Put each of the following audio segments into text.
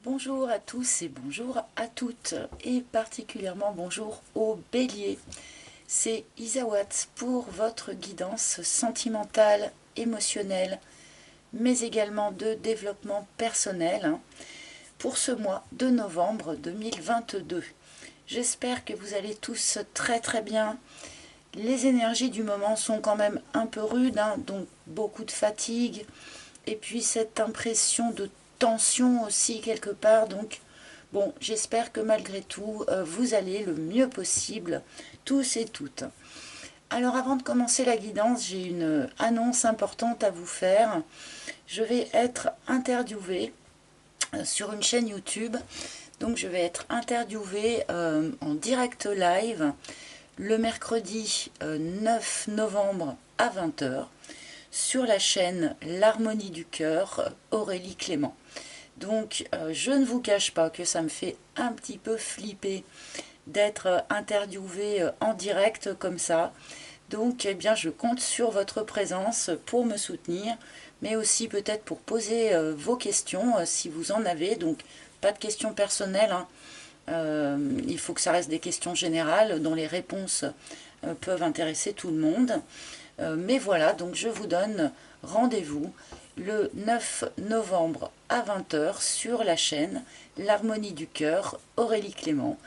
Bonjour à tous et bonjour à toutes, et particulièrement bonjour aux béliers. C'est Isawat pour votre guidance sentimentale, émotionnelle, mais également de développement personnel pour ce mois de novembre 2022. J'espère que vous allez tous très bien. Les énergies du moment sont quand même un peu rudes, donc beaucoup de fatigue, et puis cette impression de tension aussi quelque part. Donc bon, j'espère que malgré tout, vous allez le mieux possible, tous et toutes. Alors avant de commencer la guidance, j'ai une annonce importante à vous faire. Je vais être interviewée sur une chaîne YouTube. Donc je vais être interviewée en direct live le mercredi 9 novembre à 20 h sur la chaîne L'Harmonie du Cœur, Aurélie Clément. Donc je ne vous cache pas que ça me fait un petit peu flipper d'être interviewée en direct comme ça. Donc eh bien, je compte sur votre présence pour me soutenir, mais aussi peut-être pour poser vos questions si vous en avez. Donc pas de questions personnelles, hein. Il faut que ça reste des questions générales dont les réponses peuvent intéresser tout le monde. Mais voilà, donc je vous donne rendez-vous le 9 novembre à 20 h sur la chaîne L'Harmonie du Cœur, Aurélie Clément,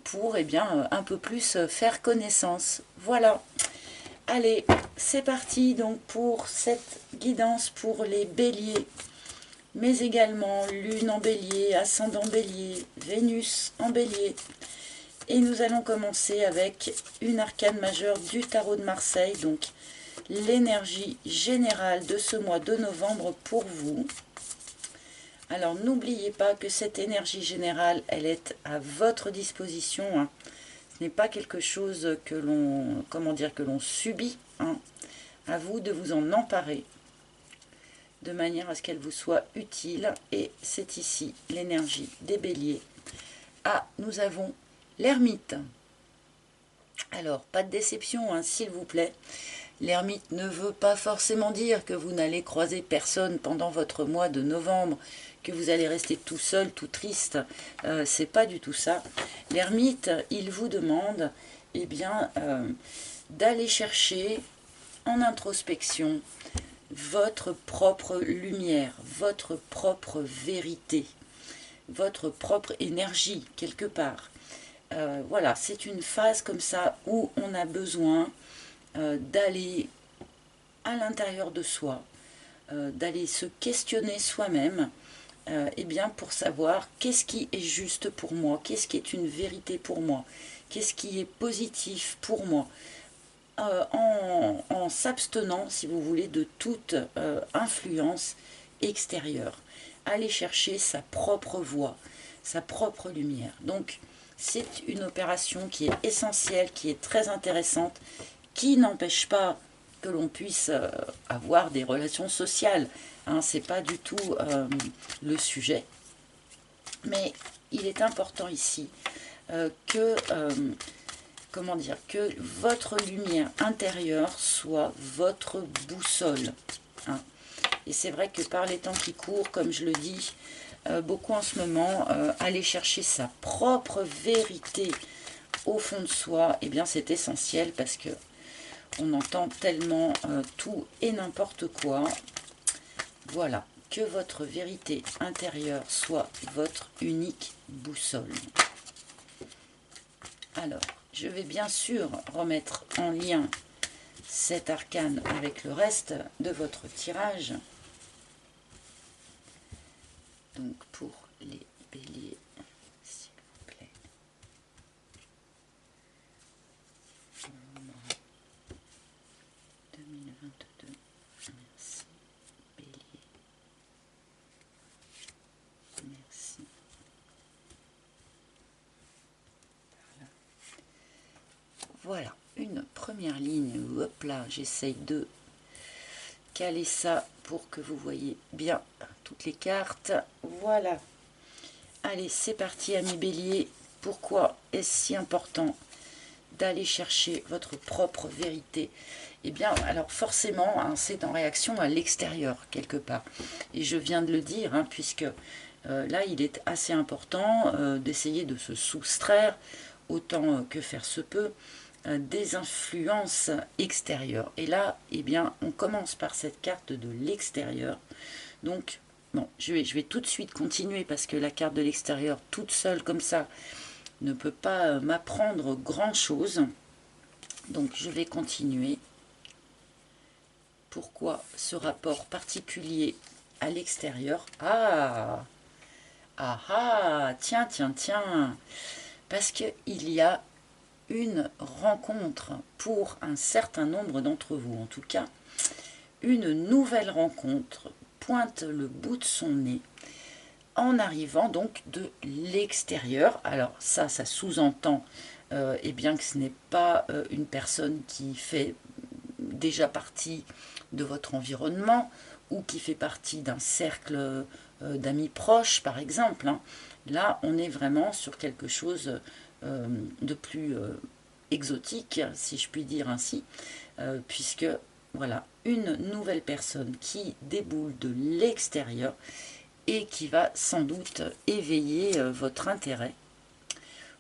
pour un peu plus faire connaissance. Voilà. Allez, c'est parti donc pour cette guidance pour les béliers, mais également lune en bélier, ascendant bélier, Vénus en bélier. Et nous allons commencer avec une arcane majeure du tarot de Marseille, donc l'énergie générale de ce mois de novembre pour vous. Alors n'oubliez pas que cette énergie générale, elle est à votre disposition, hein. Ce n'est pas quelque chose que l'on, que l'on subit, hein. À vous de vous en emparer de manière à ce qu'elle vous soit utile. Et c'est ici l'énergie des béliers. Ah, nous avons l'ermite. Alors, pas de déception, hein, s'il vous plaît. L'ermite ne veut pas forcément dire que vous n'allez croiser personne pendant votre mois de novembre, que vous allez rester tout seul, tout triste. C'est pas du tout ça. L'ermite, il vous demande d'aller chercher en introspection votre propre lumière, votre propre vérité, votre propre énergie quelque part. Voilà, c'est une phase comme ça où on a besoin d'aller à l'intérieur de soi, d'aller se questionner soi-même, pour savoir qu'est-ce qui est juste pour moi, qu'est-ce qui est une vérité pour moi, qu'est-ce qui est positif pour moi, en s'abstenant, si vous voulez, de toute influence extérieure. Aller chercher sa propre voix, sa propre lumière. Donc, c'est une opération qui est essentielle, qui est très intéressante, qui n'empêche pas que l'on puisse avoir des relations sociales. Hein, c'est pas du tout le sujet. Mais il est important ici que votre lumière intérieure soit votre boussole, hein. Et c'est vrai que par les temps qui courent, comme je le dis beaucoup en ce moment, aller chercher sa propre vérité au fond de soi, c'est essentiel parce que on entend tellement tout et n'importe quoi. Voilà, que votre vérité intérieure soit votre unique boussole. Alors, je vais bien sûr remettre en lien cet arcane avec le reste de votre tirage. Donc pour les béliers, s'il vous plaît. 2022, merci. Bélier, merci. Voilà, une première ligne. Hop là, j'essaye de caler ça pour que vous voyez bien toutes les cartes. Voilà. Allez, c'est parti, amis béliers. Pourquoi est-ce si important d'aller chercher votre propre vérité? Alors forcément, hein, c'est en réaction à l'extérieur, quelque part. Et je viens de le dire, hein, puisque Là, il est assez important d'essayer de se soustraire, autant que faire se peut, des influences extérieures. Et là, eh bien, on commence par cette carte de l'extérieur. Donc, bon, je vais tout de suite continuer parce que la carte de l'extérieur, toute seule comme ça, ne peut pas m'apprendre grand-chose. Donc, je vais continuer. Pourquoi ce rapport particulier à l'extérieur? Ah! Ah ah! Tiens, tiens, tiens! Parce qu'il y a une rencontre pour un certain nombre d'entre vous, en tout cas, une nouvelle rencontre pointe le bout de son nez en arrivant donc de l'extérieur. Alors ça sous-entend eh bien que ce n'est pas une personne qui fait déjà partie de votre environnement ou qui fait partie d'un cercle d'amis proches, par exemple. Hein. Là, on est vraiment sur quelque chose de plus exotique, si je puis dire ainsi, puisque voilà, une nouvelle personne qui déboule de l'extérieur et qui va sans doute éveiller votre intérêt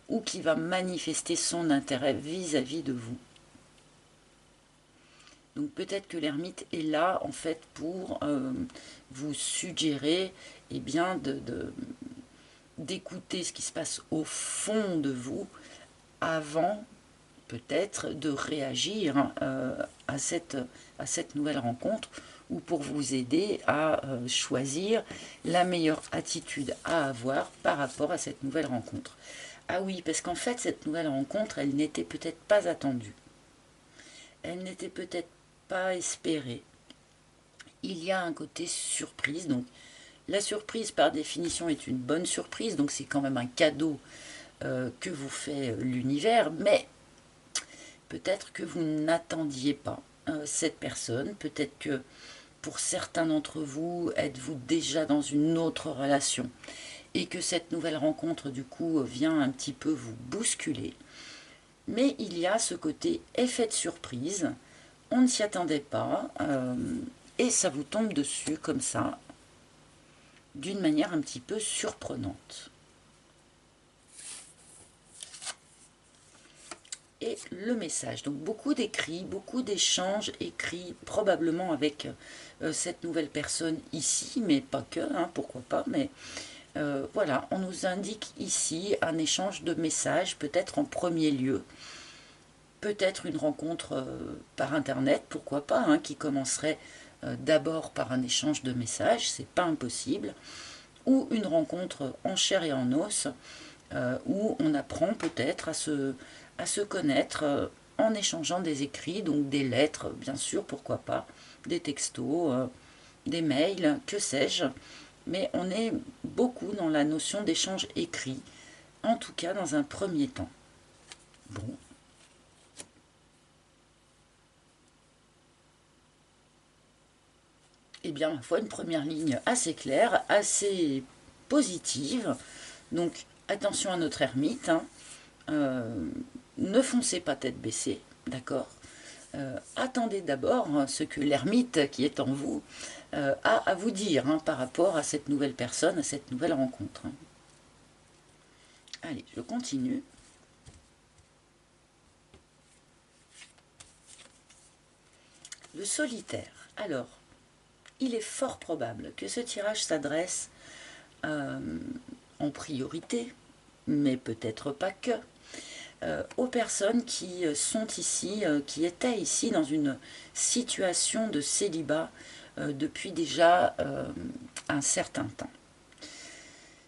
ou qui va manifester son intérêt vis-à-vis de vous. Donc peut-être que l'ermite est là en fait pour vous suggérer eh bien, d'écouter ce qui se passe au fond de vous avant peut-être de réagir à cette nouvelle rencontre ou pour vous aider à choisir la meilleure attitude à avoir par rapport à cette nouvelle rencontre. Ah oui, parce qu'en fait, cette nouvelle rencontre, elle n'était peut-être pas attendue. Elle n'était peut-être pas espérée. Il y a un côté surprise, donc la surprise par définition est une bonne surprise, donc c'est quand même un cadeau que vous fait l'univers, mais peut-être que vous n'attendiez pas cette personne, peut-être que pour certains d'entre vous, êtes-vous déjà dans une autre relation et que cette nouvelle rencontre du coup vient un petit peu vous bousculer. Mais il y a ce côté effet de surprise, on ne s'y attendait pas et ça vous tombe dessus comme ça, d'une manière un petit peu surprenante. Et le message, donc beaucoup d'écrits, beaucoup d'échanges écrits, probablement avec cette nouvelle personne ici, mais pas que, hein, pourquoi pas, mais voilà, on nous indique ici un échange de messages, peut-être en premier lieu, peut-être une rencontre par internet, pourquoi pas, hein, qui commencerait d'abord par un échange de messages, c'est pas impossible, ou une rencontre en chair et en os, où on apprend peut-être à se connaître en échangeant des écrits, donc des lettres, bien sûr, pourquoi pas, des textos, des mails, que sais-je, mais on est beaucoup dans la notion d'échange écrit, en tout cas dans un premier temps. Bon. Eh bien, ma foi, une première ligne assez claire, assez positive, donc attention à notre ermite, hein. Ne foncez pas tête baissée, d'accord. Attendez d'abord ce que l'ermite qui est en vous a à vous dire hein, par rapport à cette nouvelle personne, à cette nouvelle rencontre. Allez, je continue. Le solitaire. Alors, il est fort probable que ce tirage s'adresse en priorité, mais peut-être pas que, aux personnes qui sont ici, qui étaient ici dans une situation de célibat depuis déjà un certain temps.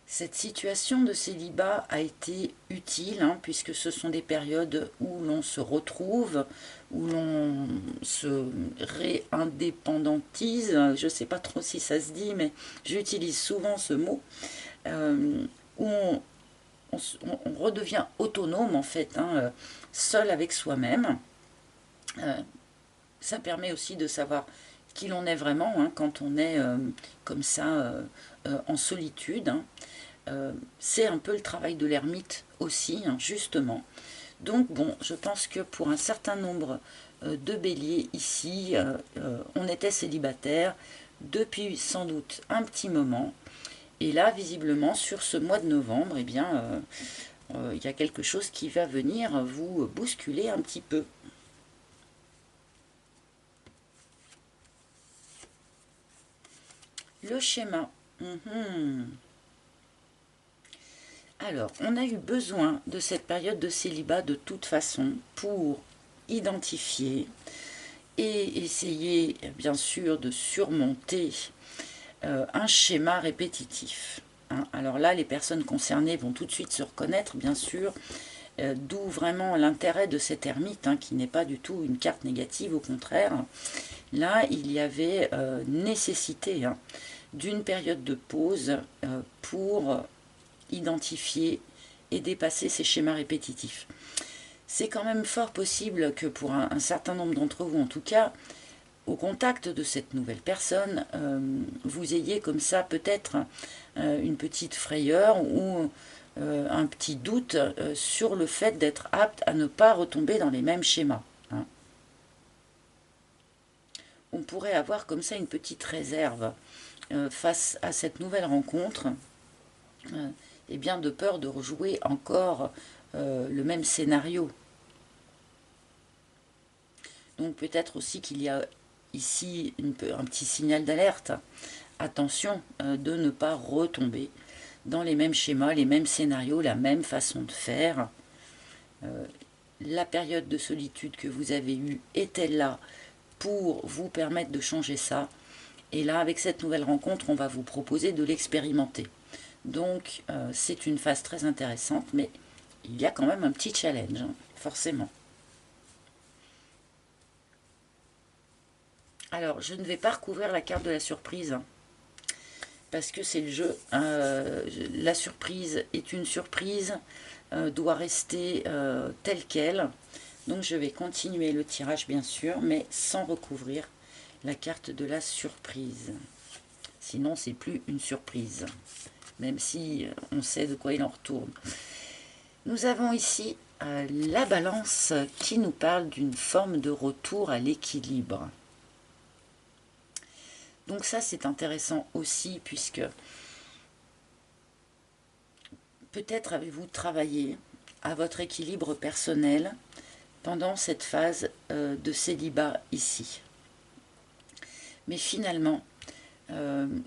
Cette situation de célibat a été utile, hein, puisque ce sont des périodes où l'on se retrouve, où l'on se réindépendantise, je ne sais pas trop si ça se dit, mais j'utilise souvent ce mot, où on redevient autonome en fait, hein, seul avec soi-même. Ça permet aussi de savoir qui l'on est vraiment hein, quand on est comme ça en solitude. Hein. C'est un peu le travail de l'ermite aussi, hein, justement. Donc bon, je pense que pour un certain nombre de béliers ici, on était célibataire depuis sans doute un petit moment. Et là, visiblement, sur ce mois de novembre, eh bien, il y a quelque chose qui va venir vous bousculer un petit peu. Le schéma. Alors, on a eu besoin de cette période de célibat de toute façon pour identifier et essayer, bien sûr, de surmonter un schéma répétitif. Hein. Alors là, les personnes concernées vont tout de suite se reconnaître, bien sûr, d'où vraiment l'intérêt de cette ermite, hein, qui n'est pas du tout une carte négative, au contraire. Là, il y avait nécessité hein, d'une période de pause pour identifier et dépasser ces schémas répétitifs. C'est quand même fort possible que pour un certain nombre d'entre vous, en tout cas, au contact de cette nouvelle personne, vous ayez comme ça peut-être une petite frayeur ou un petit doute sur le fait d'être apte à ne pas retomber dans les mêmes schémas. Hein. On pourrait avoir comme ça une petite réserve face à cette nouvelle rencontre, et bien de peur de rejouer encore le même scénario. Donc peut-être aussi qu'il y a ici un petit signal d'alerte. Attention de ne pas retomber dans les mêmes schémas, les mêmes scénarios, la même façon de faire. La période de solitude que vous avez eue est-elle là pour vous permettre de changer ça? Et là, avec cette nouvelle rencontre, on va vous proposer de l'expérimenter. Donc, c'est une phase très intéressante, mais il y a quand même un petit challenge, hein, forcément. Alors, je ne vais pas recouvrir la carte de la surprise, hein, parce que c'est le jeu. La surprise est une surprise, doit rester telle qu'elle. Donc, je vais continuer le tirage, bien sûr, mais sans recouvrir la carte de la surprise. Sinon, c'est plus une surprise, même si on sait de quoi il en retourne. Nous avons ici la balance qui nous parle d'une forme de retour à l'équilibre. Donc ça, c'est intéressant aussi, puisque peut-être avez-vous travaillé à votre équilibre personnel pendant cette phase de célibat ici. Mais finalement,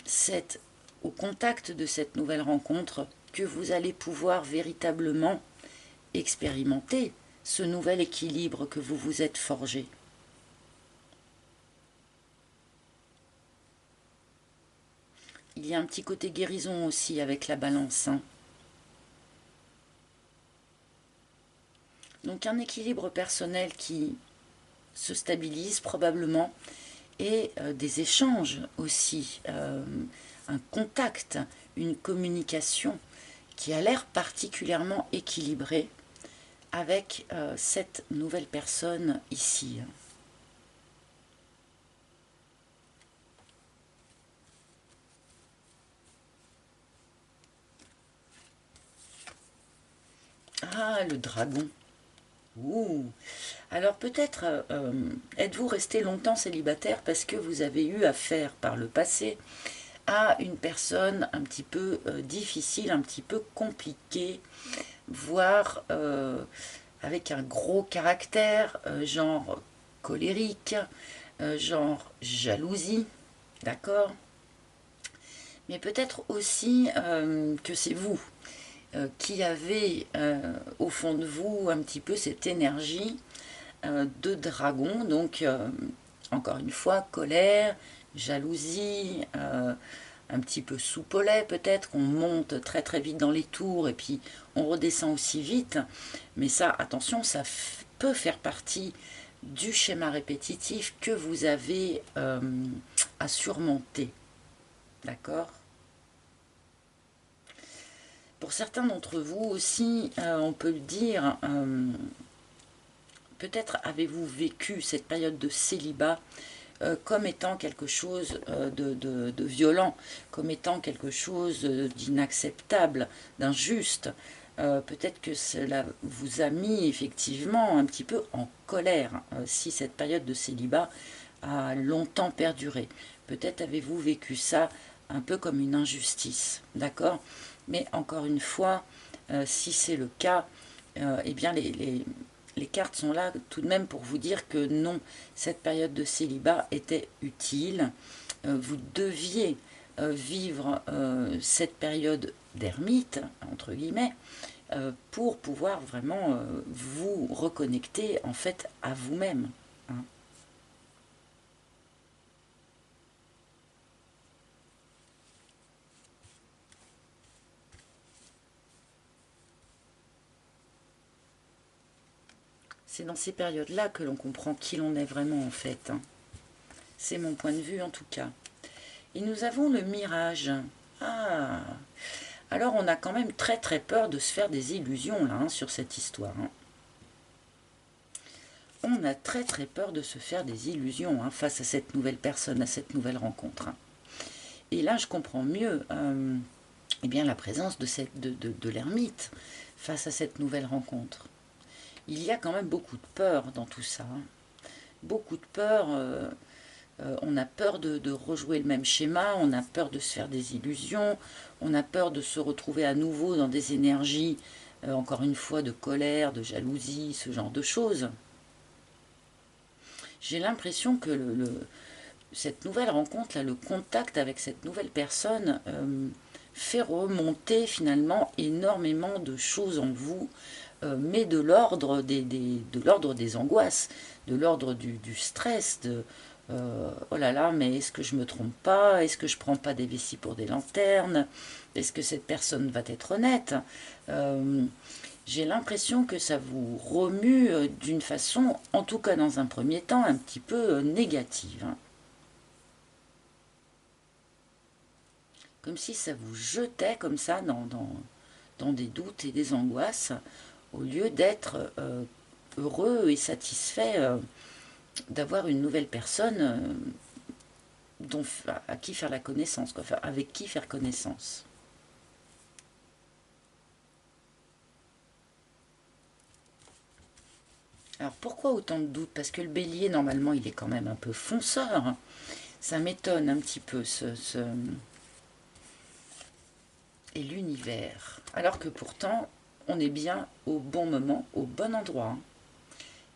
c'est au contact de cette nouvelle rencontre que vous allez pouvoir véritablement expérimenter ce nouvel équilibre que vous vous êtes forgé. Il y a un petit côté guérison aussi avec la balance. Hein. Donc un équilibre personnel qui se stabilise probablement et des échanges aussi, un contact, une communication qui a l'air particulièrement équilibrée avec cette nouvelle personne ici. Ah, le dragon. Ouh. Alors peut-être êtes-vous resté longtemps célibataire parce que vous avez eu affaire par le passé à une personne un petit peu difficile, un petit peu compliquée, voire avec un gros caractère, genre colérique, genre jalousie, d'accord? Mais peut-être aussi que c'est vous qui avez au fond de vous un petit peu cette énergie de dragon, donc encore une fois colère, jalousie, un petit peu soupe au lait peut-être, qu'on monte très très vite dans les tours et puis on redescend aussi vite, mais ça attention, ça peut faire partie du schéma répétitif que vous avez à surmonter, d'accord? Pour certains d'entre vous aussi, on peut le dire, peut-être avez-vous vécu cette période de célibat comme étant quelque chose de violent, comme étant quelque chose d'inacceptable, d'injuste. Peut-être que cela vous a mis effectivement un petit peu en colère si cette période de célibat a longtemps perduré. Peut-être avez-vous vécu ça un peu comme une injustice, d'accord? Mais encore une fois, si c'est le cas, eh bien les cartes sont là tout de même pour vous dire que non, cette période de célibat était utile. Vous deviez vivre cette période d'ermite, entre guillemets, pour pouvoir vraiment vous reconnecter en fait à vous-même. Hein. C'est dans ces périodes-là que l'on comprend qui l'on est vraiment en fait. Hein. C'est mon point de vue en tout cas. Et nous avons le mirage. Ah, alors on a quand même très très peur de se faire des illusions là hein, sur cette histoire. Hein. On a très très peur de se faire des illusions hein, face à cette nouvelle personne, à cette nouvelle rencontre. Hein. Et là je comprends mieux eh bien, la présence de l'ermite face à cette nouvelle rencontre. Il y a quand même beaucoup de peur dans tout ça. Hein. Beaucoup de peur. On a peur de rejouer le même schéma, on a peur de se faire des illusions, on a peur de se retrouver à nouveau dans des énergies, encore une fois, de colère, de jalousie, ce genre de choses. J'ai l'impression que cette nouvelle rencontre, là, le contact avec cette nouvelle personne, fait remonter finalement énormément de choses en vous, mais de l'ordre des angoisses, de l'ordre du stress, oh là là, mais est-ce que je me trompe pas? Est-ce que je prends pas des vessies pour des lanternes? Est-ce que cette personne va être honnête? J'ai l'impression que ça vous remue d'une façon, en tout cas dans un premier temps, un petit peu négative. Hein. Comme si ça vous jetait comme ça dans des doutes et des angoisses, au lieu d'être heureux et satisfait d'avoir une nouvelle personne dont, à qui faire la connaissance, quoi, enfin, avec qui faire connaissance. Alors pourquoi autant de doutes? Parce que le bélier, normalement, il est quand même un peu fonceur. Ça m'étonne un petit peu, et l'univers. Alors que pourtant, on est bien au bon moment, au bon endroit.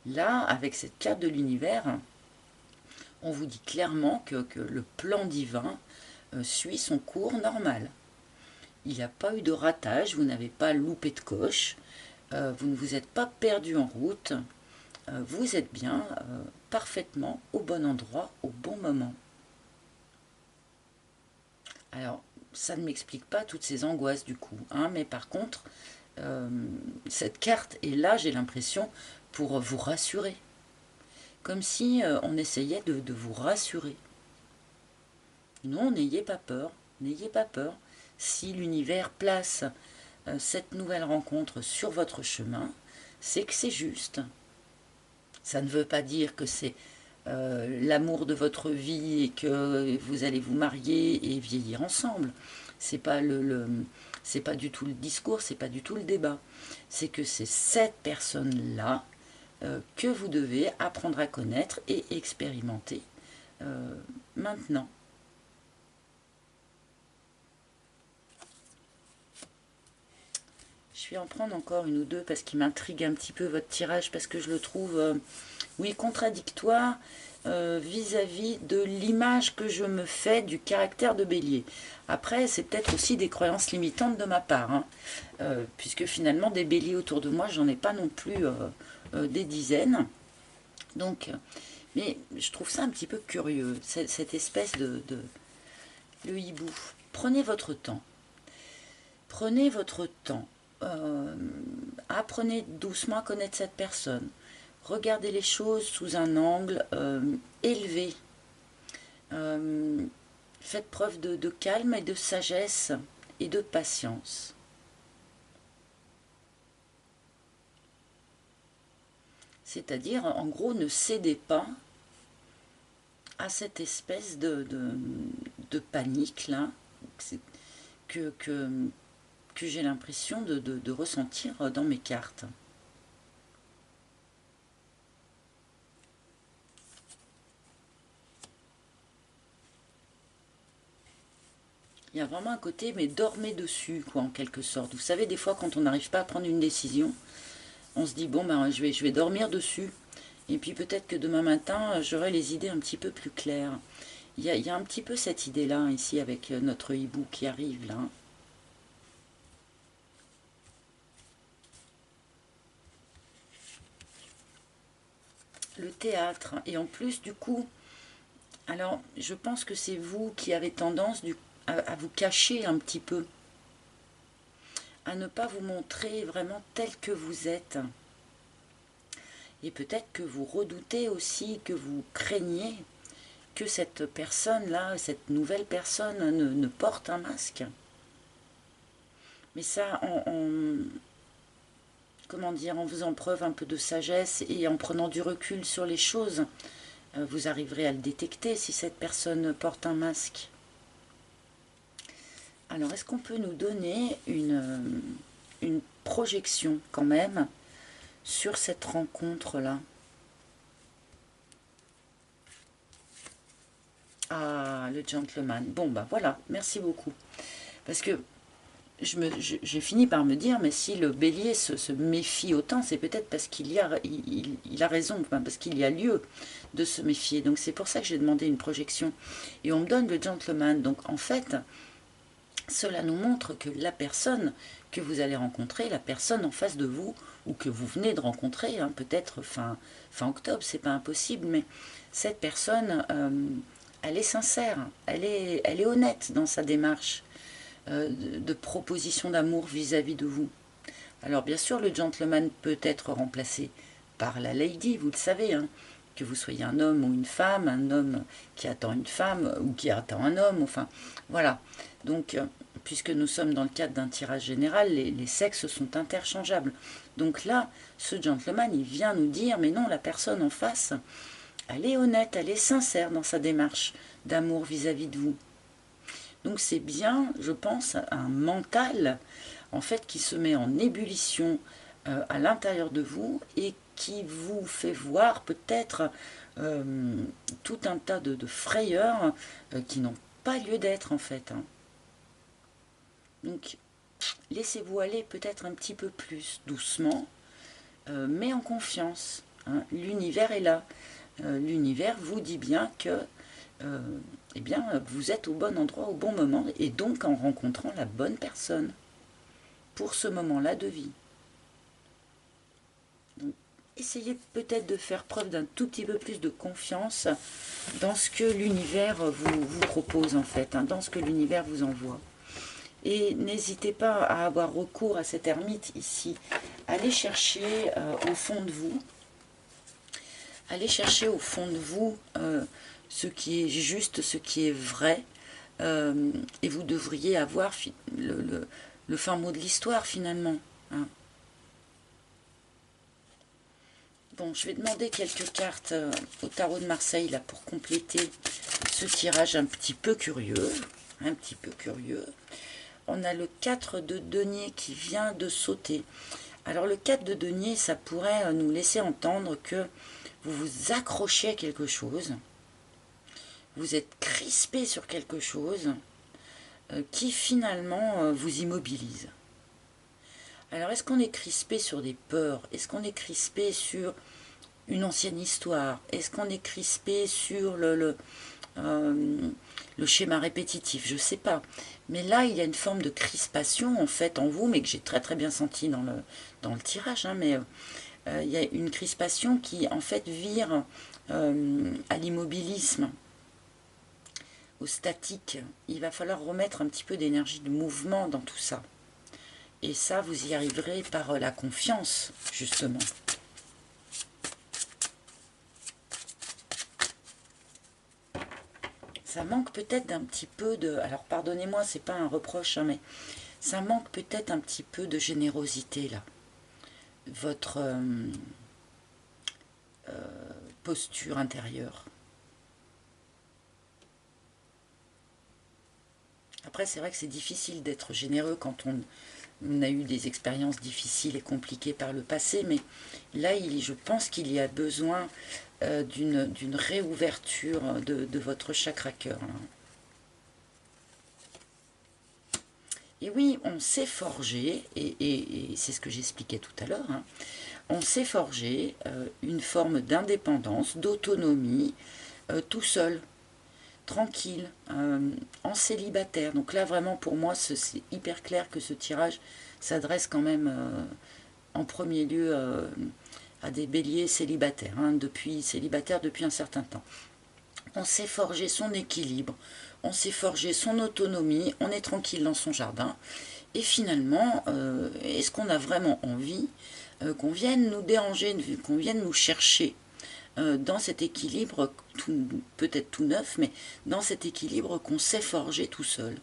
Là, avec cette carte de l'univers, on vous dit clairement que le plan divin suit son cours normal. Il n'y a pas eu de ratage, vous n'avez pas loupé de coche, vous ne vous êtes pas perdu en route, vous êtes bien parfaitement au bon endroit, au bon moment. Alors, ça ne m'explique pas toutes ces angoisses du coup, hein, mais par contre, cette carte est là, j'ai l'impression, pour vous rassurer. Comme si on essayait de vous rassurer. Non, n'ayez pas peur, n'ayez pas peur. Si l'univers place cette nouvelle rencontre sur votre chemin, c'est que c'est juste. Ça ne veut pas dire que c'est l'amour de votre vie et que vous allez vous marier et vieillir ensemble. C'est pas c'est pas du tout le discours, c'est pas du tout le débat. C'est que c'est cette personne-là que vous devez apprendre à connaître et expérimenter maintenant. Je vais en prendre encore une ou deux parce qu'il m'intrigue un petit peu votre tirage, parce que je le trouve, oui, contradictoire vis-à-vis de l'image que je me fais du caractère de Bélier. Après, c'est peut-être aussi des croyances limitantes de ma part, hein, puisque finalement, des béliers autour de moi, j'en ai pas non plus des dizaines. Donc, mais je trouve ça un petit peu curieux, cette espèce le hibou. Prenez votre temps. Prenez votre temps. Apprenez doucement à connaître cette personne. Regardez les choses sous un angle élevé. Faites preuve de calme et de sagesse et de patience. C'est-à-dire, en gros, ne cédez pas à cette espèce de panique là que, que, que j'ai l'impression de ressentir dans mes cartes. Il y a vraiment un côté, mais dormez dessus, quoi, en quelque sorte. Vous savez, des fois, quand on n'arrive pas à prendre une décision, on se dit, bon, ben, je vais dormir dessus. Et puis peut-être que demain matin, j'aurai les idées un petit peu plus claires. Il y a un petit peu cette idée-là, ici, avec notre hibou qui arrive, là. Le théâtre. Et en plus, du coup, alors, je pense que c'est vous qui avez tendance à vous cacher un petit peu, à ne pas vous montrer vraiment tel que vous êtes. Et peut-être que vous redoutez aussi, que vous craignez que cette personne-là, cette nouvelle personne ne porte un masque. Mais ça, comment dire, en faisant preuve un peu de sagesse et en prenant du recul sur les choses, vous arriverez à le détecter si cette personne porte un masque. Alors, est-ce qu'on peut nous donner une projection quand même sur cette rencontre-là? Ah, le gentleman. Bon, bah voilà, merci beaucoup. Parce que j'ai fini par me dire, mais si le bélier se méfie autant, c'est peut-être parce qu'il il a raison, enfin, parce qu'il y a lieu de se méfier. Donc c'est pour ça que j'ai demandé une projection. Et on me donne le gentleman. Donc en fait, cela nous montre que la personne que vous allez rencontrer, la personne en face de vous, ou que vous venez de rencontrer, hein, peut-être fin octobre, c'est pas impossible, mais cette personne, elle est sincère, elle est honnête dans sa démarche de proposition d'amour vis-à-vis de vous. Alors bien sûr, le gentleman peut être remplacé par la lady, vous le savez, hein, que vous soyez un homme ou une femme, un homme qui attend une femme ou qui attend un homme, enfin voilà. Donc, puisque nous sommes dans le cadre d'un tirage général, les sexes sont interchangeables. Donc là, ce gentleman, il vient nous dire, mais non, la personne en face, elle est honnête, elle est sincère dans sa démarche d'amour vis-à-vis de vous. Donc c'est bien, je pense, un mental en fait qui se met en ébullition à l'intérieur de vous et qui vous fait voir peut-être tout un tas de frayeurs qui n'ont pas lieu d'être en fait. Hein. Donc laissez-vous aller peut-être un petit peu plus doucement, mais en confiance. Hein. L'univers est là. L'univers vous dit bien que eh bien, vous êtes au bon endroit au bon moment et donc en rencontrant la bonne personne pour ce moment-là de vie. Donc, essayez peut-être de faire preuve d'un tout petit peu plus de confiance dans ce que l'univers vous propose en fait, hein, dans ce que l'univers vous envoie. Et n'hésitez pas à avoir recours à cet ermite ici. Allez chercher au fond de vous. Allez chercher au fond de vous ce qui est juste, ce qui est vrai. Et vous devriez avoir le fin mot de l'histoire finalement. Hein. Bon, je vais demander quelques cartes au tarot de Marseille là pour compléter ce tirage un petit peu curieux. Un petit peu curieux. On a le 4 de denier qui vient de sauter. Alors le 4 de denier, ça pourrait nous laisser entendre que vous vous accrochez à quelque chose. Vous êtes crispé sur quelque chose qui finalement vous immobilise. Alors est-ce qu'on est crispé sur des peurs? Est-ce qu'on est crispé sur une ancienne histoire? Est-ce qu'on est crispé sur le schéma répétitif? Je ne sais pas. Mais là, il y a une forme de crispation en fait en vous, mais que j'ai très très bien senti dans le tirage. Hein, mais il y a une crispation qui en fait vire à l'immobilisme, au statique. Il va falloir remettre un petit peu d'énergie de mouvement dans tout ça. Et ça, vous y arriverez par la confiance, justement. Ça manque peut-être d'un petit peu de... Alors, pardonnez-moi, c'est pas un reproche, hein, mais ça manque peut-être un petit peu de générosité, là. Votre posture intérieure. Après, c'est vrai que c'est difficile d'être généreux quand on a eu des expériences difficiles et compliquées par le passé, mais là, je pense qu'il y a besoin d'une réouverture de votre chakra cœur. Et oui, on s'est forgé, et c'est ce que j'expliquais tout à l'heure, hein, on s'est forgé une forme d'indépendance, d'autonomie, tout seul, tranquille, en célibataire. Donc là, vraiment, pour moi, c'est hyper clair que ce tirage s'adresse quand même en premier lieu à des béliers célibataires, hein, célibataires depuis un certain temps. On s'est forgé son équilibre, on s'est forgé son autonomie, on est tranquille dans son jardin. Et finalement, est-ce qu'on a vraiment envie qu'on vienne nous déranger, qu'on vienne nous chercher dans cet équilibre, peut-être tout neuf, mais dans cet équilibre qu'on s'est forgé tout seul.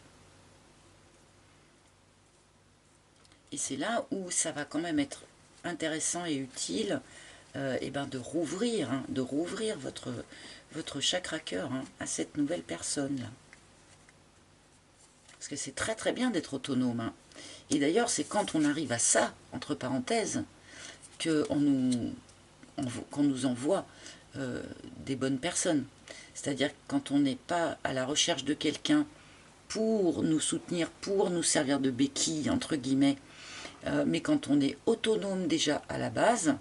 Et c'est là où ça va quand même être intéressant et utile et ben de rouvrir votre chakra cœur, hein, à cette nouvelle personne-là. Parce que c'est très très bien d'être autonome. Hein. Et d'ailleurs, c'est quand on arrive à ça, entre parenthèses, qu'on nous envoie des bonnes personnes. C'est-à-dire quand on n'est pas à la recherche de quelqu'un pour nous soutenir, pour nous servir de béquille, entre guillemets, mais quand on est autonome déjà à la base,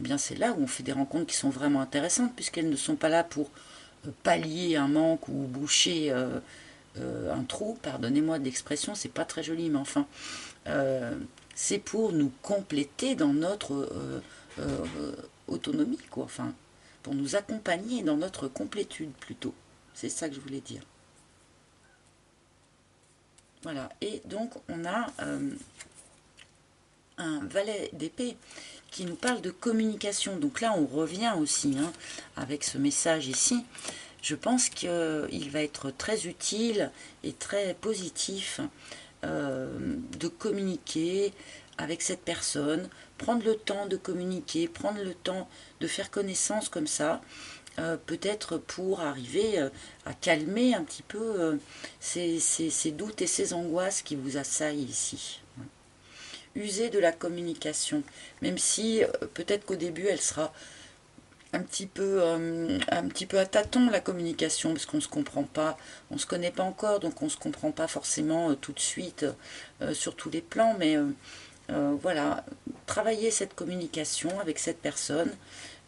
eh bien c'est là où on fait des rencontres qui sont vraiment intéressantes, puisqu'elles ne sont pas là pour pallier un manque ou boucher un trou, pardonnez-moi de l'expression, c'est pas très joli, mais enfin, c'est pour nous compléter dans notre autonomie, quoi, enfin, pour nous accompagner dans notre complétude plutôt. C'est ça que je voulais dire. Voilà, et donc on a un valet d'épée qui nous parle de communication. Donc là, on revient aussi hein, avec ce message ici. Je pense qu'il va être très utile et très positif de communiquer avec cette personne, prendre le temps de communiquer, prendre le temps de faire connaissance comme ça, peut-être pour arriver à calmer un petit peu ces doutes et ces angoisses qui vous assaillent ici. User de la communication, même si peut-être qu'au début elle sera un petit peu à tâtons la communication, parce qu'on ne se comprend pas, on ne se connaît pas encore, donc on ne se comprend pas forcément tout de suite sur tous les plans, mais voilà, travailler cette communication avec cette personne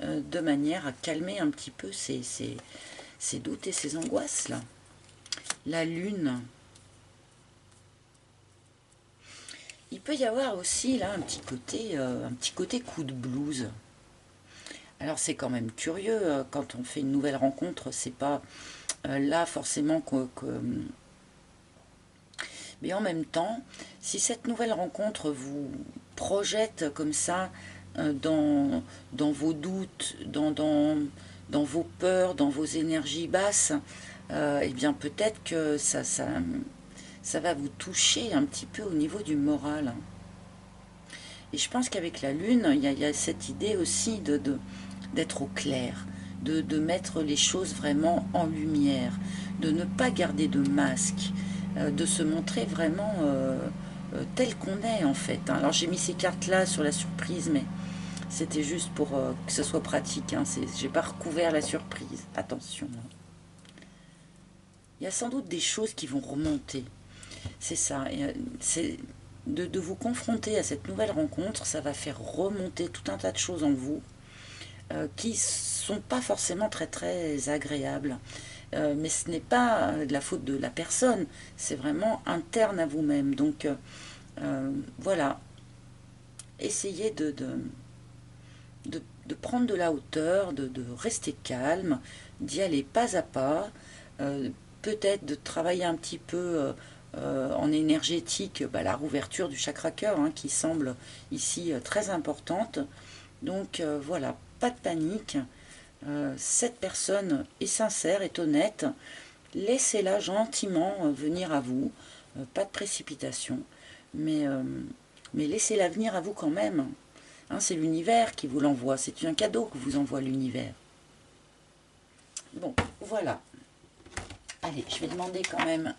de manière à calmer un petit peu ces doutes et ces angoisses là. La lune. Il peut y avoir aussi là un petit côté coup de blues. Alors c'est quand même curieux, quand on fait une nouvelle rencontre, c'est pas là forcément mais en même temps, si cette nouvelle rencontre vous projette comme ça dans vos doutes, dans vos peurs, dans vos énergies basses, eh bien peut-être que ça va vous toucher un petit peu au niveau du moral. Et je pense qu'avec la lune, il y a cette idée aussi d'être au clair, de mettre les choses vraiment en lumière, de ne pas garder de masque, de se montrer vraiment tel qu'on est en fait. Hein. Alors j'ai mis ces cartes-là sur la surprise, mais c'était juste pour que ce soit pratique. Hein. J'ai pas recouvert la surprise, attention. Il y a sans doute des choses qui vont remonter. C'est ça. C'est de vous confronter à cette nouvelle rencontre, ça va faire remonter tout un tas de choses en vous qui sont pas forcément très très agréables. Mais ce n'est pas de la faute de la personne, c'est vraiment interne à vous-même. Donc voilà, essayez de prendre de la hauteur, de rester calme, d'y aller pas à pas, peut-être de travailler un petit peu en énergétique, la rouverture du chakra cœur hein, qui semble ici très importante. Donc voilà, pas de panique. Cette personne est sincère, est honnête. Laissez-la gentiment venir à vous. Pas de précipitation. Mais laissez-la venir à vous quand même. Hein, c'est l'univers qui vous l'envoie. C'est un cadeau que vous envoie l'univers. Bon, voilà. Allez, je vais demander quand même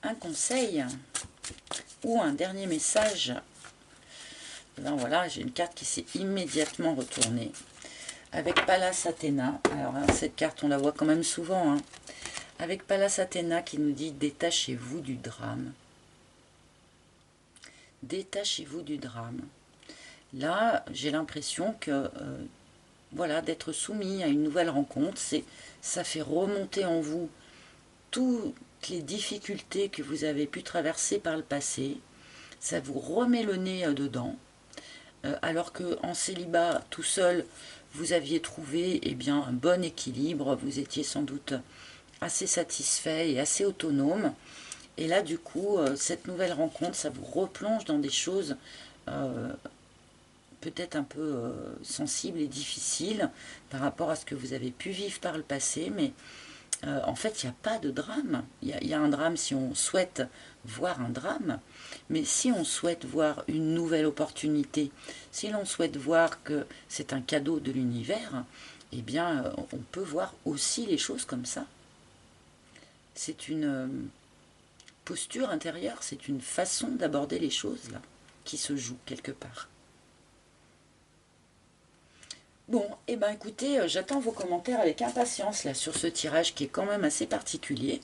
un conseil ou un dernier message. Et ben voilà, j'ai une carte qui s'est immédiatement retournée. Avec Pallas Athéna. Alors, hein, cette carte, on la voit quand même souvent. Hein. Avec Pallas Athéna qui nous dit « Détachez-vous du drame ». détachez-vous du drame. Là, j'ai l'impression que voilà, d'être soumis à une nouvelle rencontre, ça fait remonter en vous toutes les difficultés que vous avez pu traverser par le passé. Ça vous remet le nez dedans. Alors qu'en célibat, tout seul, vous aviez trouvé bien, un bon équilibre, vous étiez sans doute assez satisfait et assez autonome. Et là, du coup, cette nouvelle rencontre, ça vous replonge dans des choses peut-être un peu sensibles et difficiles par rapport à ce que vous avez pu vivre par le passé, mais en fait, il n'y a pas de drame. Il y a un drame si on souhaite voir un drame, mais si on souhaite voir une nouvelle opportunité, si l'on souhaite voir que c'est un cadeau de l'univers, eh bien, on peut voir aussi les choses comme ça. C'est une posture intérieure, c'est une façon d'aborder les choses, là, qui se joue quelque part. Bon, et ben écoutez, j'attends vos commentaires avec impatience là sur ce tirage qui est quand même assez particulier.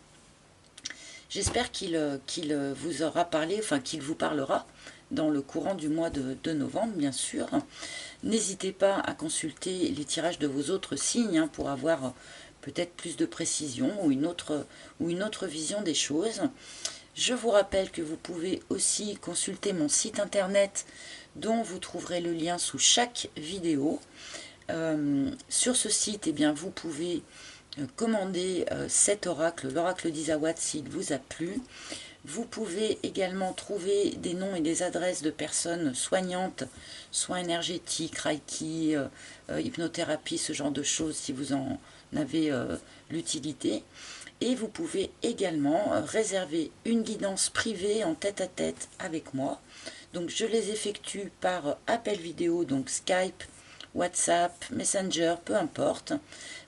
J'espère qu'il vous aura parlé, enfin qu'il vous parlera dans le courant du mois de novembre, bien sûr. N'hésitez pas à consulter les tirages de vos autres signes pour avoir peut-être plus de précision ou une autre vision des choses. Je vous rappelle que vous pouvez aussi consulter mon site internet dont vous trouverez le lien sous chaque vidéo. Sur ce site, eh bien, vous pouvez commander cet oracle, l'oracle d'Isawat, s'il vous a plu. Vous pouvez également trouver des noms et des adresses de personnes soignantes, soins énergétiques, reiki, hypnothérapie, ce genre de choses, si vous en avez l'utilité. Et vous pouvez également réserver une guidance privée en tête-à-tête avec moi. Donc je les effectue par appel vidéo, donc Skype, WhatsApp, Messenger, peu importe.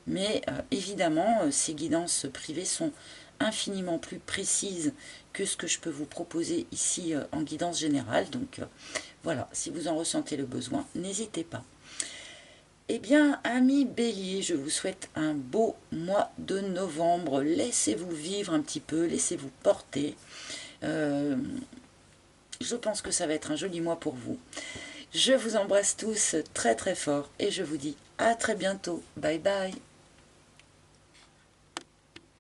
Mais évidemment, ces guidances privées sont infiniment plus précises que ce que je peux vous proposer ici en guidance générale. Donc voilà, si vous en ressentez le besoin, n'hésitez pas. Eh bien, amis Bélier, je vous souhaite un beau mois de novembre. Laissez-vous vivre un petit peu, laissez-vous porter. Je pense que ça va être un joli mois pour vous. Je vous embrasse tous très très fort et je vous dis à très bientôt. Bye bye.